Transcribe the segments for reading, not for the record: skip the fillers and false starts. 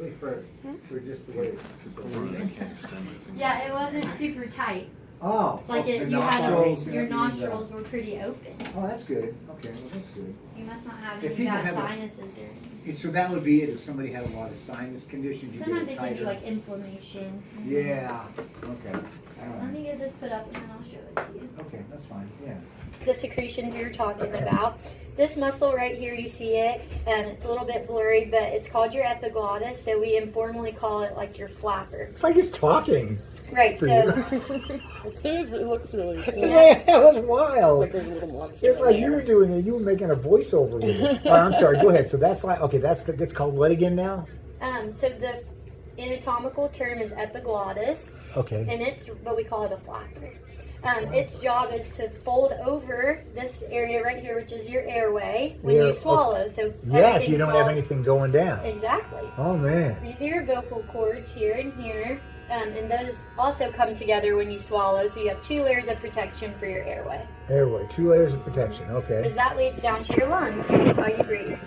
For just the way it's. Yeah, it wasn't super tight. Oh, Like the it, you had nostrils your and nostrils were pretty open. Oh, that's good. Okay, well, that's good. So you must not have If any people bad have sinuses or anything. So that would be it if somebody had a lot of sinus conditions. You Sometimes get it tighter. can be like inflammation. Yeah. Okay. So let me get this put up and then I'll show it to you. Okay, that's fine. Yeah. The secretions you're talking about. This muscle right here, you see it, it's a little bit blurry, but it's called your epiglottis, so we informally call it like your flapper. It's like he's talking. Right, so It looks really cool. It's like, that was wild. Like there's a little monster. It's like you were doing it. You were making a voiceover with it. Oh, I'm sorry. Go ahead. So that's like, okay, that's called what again now? so the anatomical term is epiglottis, Okay. and it's what we call it a flapper. Its job is to fold over this area right here, which is your airway, when Yeah, you swallow. So Yes, you everything's don't have anything going down. Exactly. Oh, man. These are your vocal cords here and here, and those also come together when you swallow. So you have 2 layers of protection for your airway. Airway, 2 layers of protection. Okay. Because that leads down to your lungs. That's how you breathe.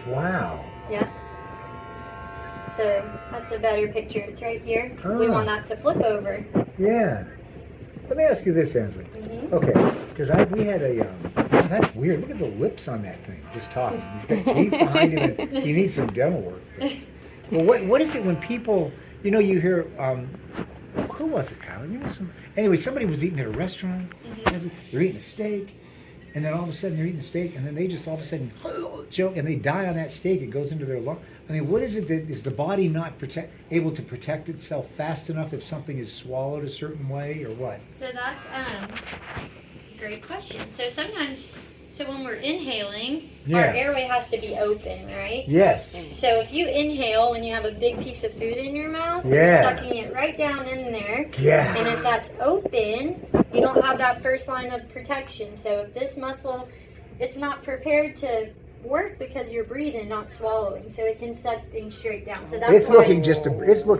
Wow. Yeah. So that's a better picture. It's right here. We Ah. want that to flip over. Yeah. Let me ask you this, Ansley. Mhm. Okay, because we had a, that's weird. Look at the lips on that thing, just talking. He's got teeth behind him, and he needs some dental work. But, well, what is it when people, you hear, who was it, Kyle? Anyway, somebody was eating at a restaurant. They're eating a steak, and then all of a sudden they're eating the steak, and then they just all of a sudden choke, and they die on that steak. It goes into their lung. I mean, what is it that is the body not able to protect itself fast enough if something is swallowed a certain way, or what? So that's great question. So sometimes, when we're inhaling, our Yeah. airway has to be open, right? Yes. So if you inhale when you have a big piece of food in your mouth, Yeah. you're sucking it right down in there. Yeah. And if that's open, you don't have that first line of protection. So if this muscle, it's not prepared to work because you're breathing, not swallowing. So it can suck things straight down. So that's It's why looking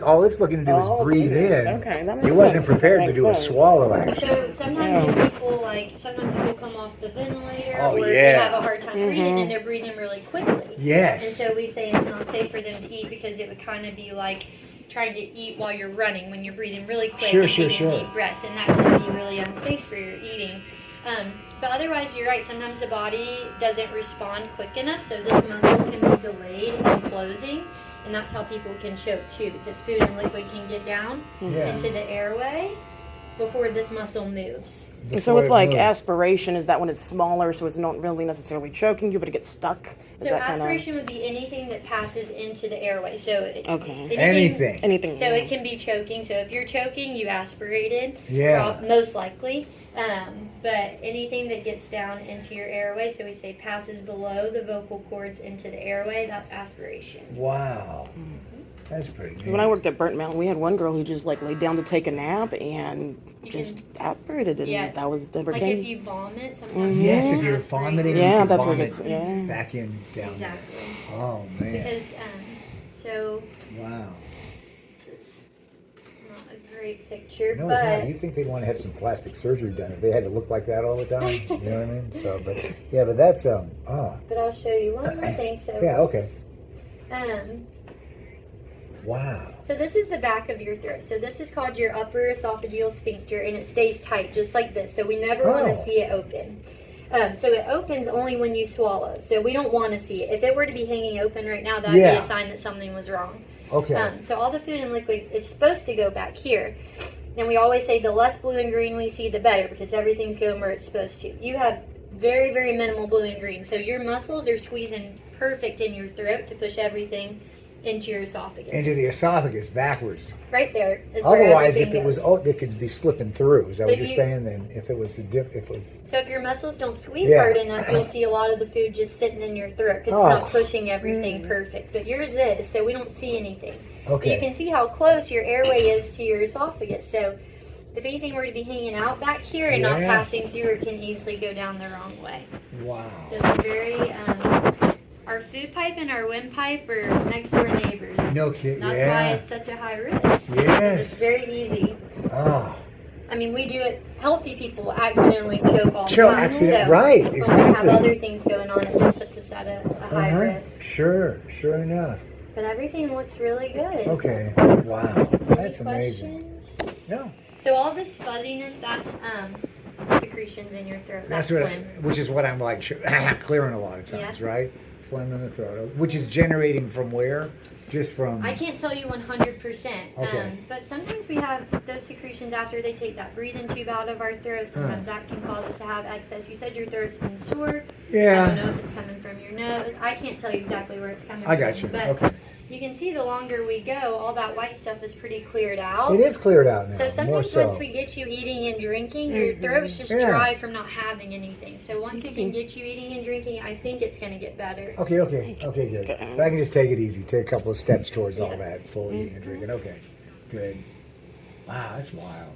all it's looking to do is breathe in. Okay, that makes It wasn't sense. prepared That to makes do a sense. swallow action. So sometimes if people come off the ventilator Oh, or they yeah. have a hard time breathing and they're breathing really quickly. Yes. And so we say it's not safe for them to eat because it would kind of be like trying to eat while you're running when you're breathing really quick Sure, and sure, taking sure. deep breaths, and that can be really unsafe for your eating. But otherwise, you're right. Sometimes the body doesn't respond quick enough, so this muscle can be delayed in closing, and that's how people can choke too, because food and liquid can get down Yeah. into the airway before this muscle moves. And so with like aspiration, is that when it's smaller, so it's not really necessarily choking you, but it gets stuck? Is So that aspiration would be anything that passes into the airway. So Okay. Anything. So it can be choking. So if you're choking, you aspirated. Yeah. Most likely. But anything that gets down into your airway, so we say passes below the vocal cords into the airway, that's aspiration. Wow. That's pretty neat. When I worked at Burnt Mountain, we had one girl who just like laid down to take a nap and just aspirated, and that was never like came. if you vomit, sometimes Yes, you if you're aspirate. vomiting, Yeah, you can that's where it vomit gets- yeah. back in down. Exactly. There. Oh man. Because so Wow. this is not a great picture, No, but it's not. You think they'd want to have some plastic surgery done if they had to look like that all the time? You know what I mean? So, but yeah, but that's But I'll show you one more thing. So Yeah, okay. Wow. So this is the back of your throat. So this is called your upper esophageal sphincter, and it stays tight just like this. So we never want to see it open. So it opens only when you swallow. So we don't want to see it. If it were to be hanging open right now, that would be a sign that something was wrong. Okay. So all the food and liquid is supposed to go back here. And we always say the less blue and green we see, the better, because everything's going where it's supposed to. You have very, very minimal blue and green. So your muscles are squeezing perfect in your throat to push everything into your esophagus. Into the esophagus backwards. Right there is where Otherwise, if everything it was, goes. it could be slipping through. Is that But what you're saying? Then, if it was So if your muscles don't squeeze Yeah. hard enough, you'll see a lot of the food just sitting in your throat because it's not pushing everything perfect. But yours is, so we don't see anything. Okay. But you can see how close your airway is to your esophagus. So if anything were to be hanging out back here and not passing through, it can easily go down the wrong way. Wow. So they're very. Our food pipe and our windpipe are next door neighbors. No kidding. That's Yeah. why it's such a high risk. 'Cause Yes. it's very easy. Oh. I mean, we do it. Healthy people accidentally choke all the Choke, time. accident, so right, when we exactly. have other things going on, it just puts us at a high risk. Sure enough. But everything looks really good. Okay. Wow. Any That's amazing. questions? No. So all this fuzziness, that's secretions in your throat. That's That's what, phlegm. which is what I'm like clearing a lot of times, right? Phlegm in the throat, which is generating from where? Just from. I can't tell you 100%. Okay. But sometimes we have those secretions after they take that breathing tube out of our throat. Sometimes that can cause us to have excess. You said your throat's been sore. Yeah. I don't know if it's coming from your nose. I can't tell you exactly where it's coming from. I got you. But Okay. you can see the longer we go, all that white stuff is pretty cleared out. It is cleared out now. So more sometimes so. once we get you eating and drinking, your throat's just dry from not having anything. So once we can get you eating and drinking, I think it's going to get better. Okay, good. But I can just take it easy, take a couple of steps towards all that, full eating and drinking. Okay, good. Wow, that's wild.